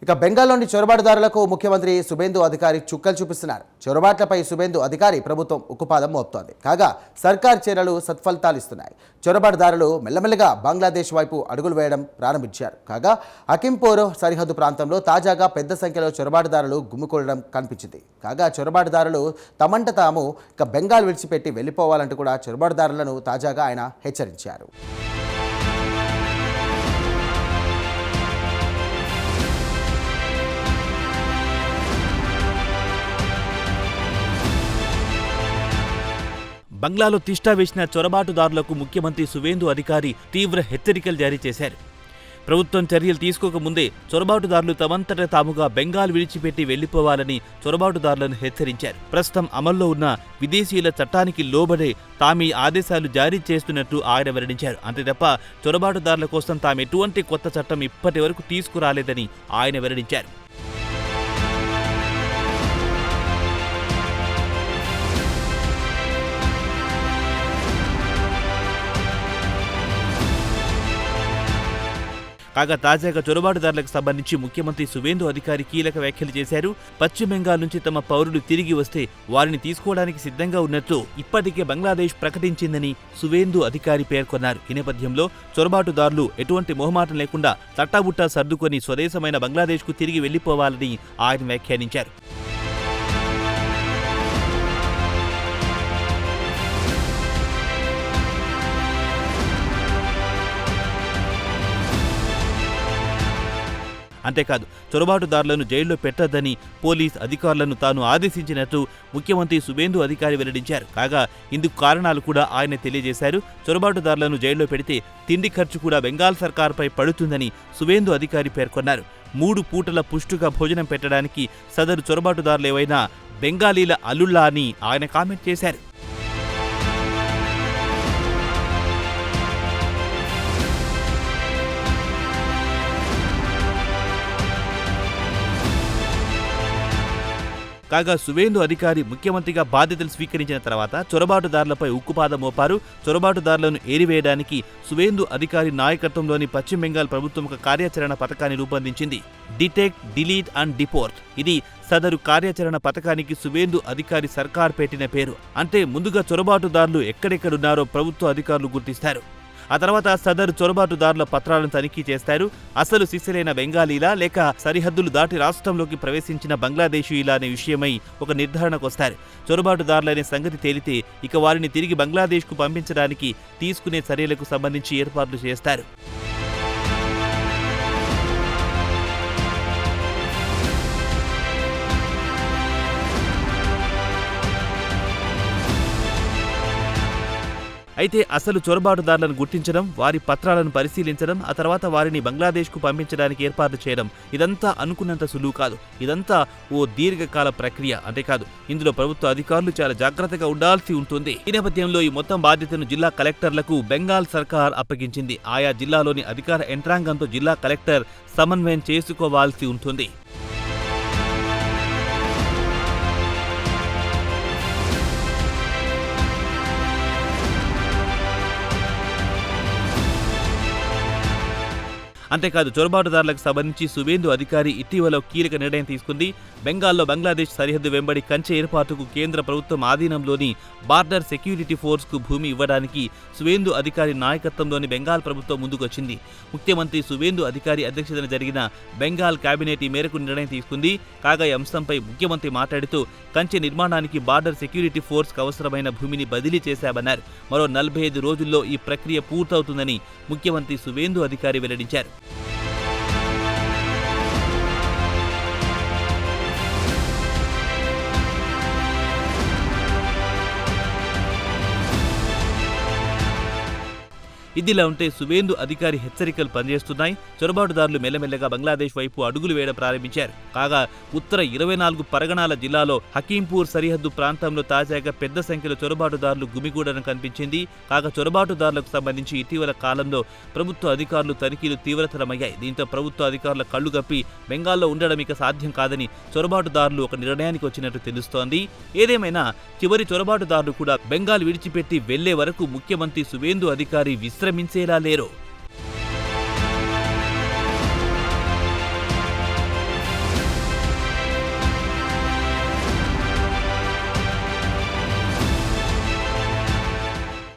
ఇక బెంగాల్లోని చొరబాటుదారులకు ముఖ్యమంత్రి సుబేందు అధికారి చుక్కలు చూపిస్తున్నారు. చొరబాట్లపై సుబేందు అధికారి ప్రభుత్వం ఉక్కుపాదం మోపుతోంది. కాగా సర్కార్ చర్యలు సత్ఫలితాలు ఇస్తున్నాయి. చొరబాటుదారులు మెల్లమెల్లగా బంగ్లాదేశ్ వైపు అడుగులు వేయడం ప్రారంభించారు. కాగా హకీంపూర్ సరిహద్దు ప్రాంతంలో తాజాగా పెద్ద సంఖ్యలో చొరబాటుదారులు గుమికూడడం కనిపించింది. కాగా చొరబాటుదారులు తమంట తాము ఇక బెంగాల్ విడిచిపెట్టి వెళ్లిపోవాలంటూ కూడా చొరబాటుదారులను తాజాగా ఆయన హెచ్చరించారు. బంగ్లాలో తిష్టా వేసిన చొరబాటుదారులకు ముఖ్యమంత్రి సువేందు అధికారి తీవ్ర హెచ్చరికలు జారీ చేశారు. ప్రభుత్వం చర్యలు తీసుకోకముందే చొరబాటుదారులు తమంతట తాముగా బెంగాల్ విడిచిపెట్టి వెళ్లిపోవాలని చొరబాటుదారులను హెచ్చరించారు. ప్రస్తుతం అమల్లో ఉన్న విదేశీయుల చట్టానికి లోబడే తామీ ఆదేశాలు జారీ చేస్తున్నట్టు ఆయన వెల్లడించారు. అంతే తప్ప చొరబాటుదారుల కోసం తాము ఎటువంటి కొత్త చట్టం ఇప్పటి వరకు తీసుకురాలేదని ఆయన వెల్లడించారు. కాగా తాజాగా చొరబాటుదారులకు సంబంధించి ముఖ్యమంత్రి సువేందు అధికారి కీలక వ్యాఖ్యలు చేశారు. పశ్చిమ బెంగాల్ నుంచి తమ పౌరులు తిరిగి వస్తే వారిని తీసుకోవడానికి సిద్ధంగా ఉన్నట్లు ఇప్పటికే బంగ్లాదేశ్ ప్రకటించిందని సువేందు అధికారి పేర్కొన్నారు. ఈ నేపథ్యంలో చొరబాటుదారులు ఎటువంటి మొహమాటం లేకుండా తట్టాబుట్టా సర్దుకొని స్వదేశమైన బంగ్లాదేశ్కు తిరిగి వెళ్లిపోవాలని ఆయన వ్యాఖ్యానించారు. అంతేకాదు చొరబాటుదారులను జైల్లో పెట్టొద్దని పోలీస్ అధికారులను తాను ఆదేశించినట్టు ముఖ్యమంత్రి సువేందు అధికారి వెల్లడించారు. కాగా ఇందుకు కారణాలు కూడా ఆయన తెలియజేశారు. చొరబాటుదారులను జైల్లో పెడితే తిండి ఖర్చు కూడా బెంగాల్ సర్కార్పై పడుతుందని సువేందు అధికారి పేర్కొన్నారు. 3 పూటల పుష్టుగా భోజనం పెట్టడానికి సదరు చొరబాటుదారులు ఏవైనా బెంగాలీల అల్లుళ్ళా అని ఆయన కామెంట్ చేశారు. కాగా సువేందు అధికారి ముఖ్యమంత్రిగా బాధ్యతలు స్వీకరించిన తర్వాత చొరబాటుదారులపై ఉక్కుపాదం మోపారు. చొరబాటుదారులను ఏరివేయడానికి సువేందు అధికారి నాయకత్వంలోని పశ్చిమ బెంగాల్ ప్రభుత్వం ఒక కార్యాచరణ పథకాన్ని రూపొందించింది. Detect, delete and deport. ఇది సదరు కార్యాచరణ పథకానికి సువేందు అధికారి సర్కార్ పెట్టిన పేరు. అంటే ముందుగా చొరబాటుదారులు ఎక్కడెక్కడున్నారో ప్రభుత్వ అధికారులు గుర్తిస్తారు. ఆ తర్వాత సదరు చొరబాటుదారుల పత్రాలను తనిఖీ చేస్తారు. అసలు సిసలైన బెంగాలీలా లేక సరిహద్దులు దాటి రాష్ట్రంలోకి ప్రవేశించిన బంగ్లాదేశీయులా అనే విషయమై ఒక నిర్ధారణకు వస్తారు. చొరబాటుదారులనే సంగతి తేలితే ఇక వారిని తిరిగి బంగ్లాదేశ్కు పంపించడానికి తీసుకునే చర్యలకు సంబంధించి ఏర్పాట్లు చేస్తారు. అయితే అసలు చొరబాటుదారులను గుర్తించడం, వారి పత్రాలను పరిశీలించడం, ఆ తర్వాత వారిని బంగ్లాదేశ్కు పంపించడానికి ఏర్పాట్లు చేయడం ఇదంతా అనుకున్నంత సులువు కాదు. ఇదంతా ఓ దీర్ఘకాల ప్రక్రియ. అంతేకాదు ఇందులో ప్రభుత్వ అధికారులు చాలా జాగ్రత్తగా ఉండాల్సి ఉంటుంది. ఈ నేపథ్యంలో ఈ మొత్తం బాధ్యతను జిల్లా కలెక్టర్లకు బెంగాల్ సర్కార్ అప్పగించింది. ఆయా జిల్లాలోని అధికార యంత్రాంగంతో జిల్లా కలెక్టర్ సమన్వయం చేసుకోవాల్సి ఉంటుంది. అంతేకాదు చొరబాటుదారులకు సంబంధించి సువేందు అధికారి ఇటీవల కీలక నిర్ణయం తీసుకుంది. బెంగాల్లో బంగ్లాదేశ్ సరిహద్దు వెంబడి కంచె ఏర్పాటుకు కేంద్ర ప్రభుత్వం ఆధీనంలోని బార్డర్ సెక్యూరిటీ ఫోర్స్కు భూమి ఇవ్వడానికి సువేందు అధికారి నాయకత్వంలోని బెంగాల్ ప్రభుత్వం ముందుకొచ్చింది. ముఖ్యమంత్రి సువేందు అధికారి అధ్యక్షతన జరిగిన బెంగాల్ కేబినెట్ ఈ మేరకు నిర్ణయం తీసుకుంది. కాగా ఈ అంశంపై ముఖ్యమంత్రి మాట్లాడుతూ కంచె నిర్మాణానికి బార్డర్ సెక్యూరిటీ ఫోర్స్కు అవసరమైన భూమిని బదిలీ చేశామన్నారు. మరో 45 రోజుల్లో ఈ ప్రక్రియ పూర్తవుతుందని ముఖ్యమంత్రి సువేందు అధికారి వెల్లడించారు. ఇదిలా ఉంటే సువేందు అధికారి హెచ్చరికలు పనిచేస్తున్నాయి. చొరబాటుదారులు మెల్లమెల్లగా బంగ్లాదేశ్ వైపు అడుగులు వేయడం ప్రారంభించారు. కాగా ఉత్తర 24 పరగణాల జిల్లాలో హకీంపూర్ సరిహద్దు ప్రాంతంలో తాజాగా పెద్ద సంఖ్యలో చొరబాటుదారులు గుమిగూడడం కనిపించింది. కాగా చొరబాటుదారులకు సంబంధించి ఇటీవల కాలంలో ప్రభుత్వ అధికారులు తనిఖీలు తీవ్రతరమయ్యాయి. దీంతో ప్రభుత్వ అధికారుల కళ్లు గప్పి బెంగాల్లో ఉండడం ఇక సాధ్యం కాదని చొరబాటుదారులు ఒక నిర్ణయానికి వచ్చినట్టు తెలుస్తోంది. ఏదేమైనా చివరి చొరబాటుదారులు కూడా బెంగాల్ విడిచిపెట్టి వెళ్లే వరకు ముఖ్యమంత్రి సువేందు అధికారి విశ్రమించేలా లేరు.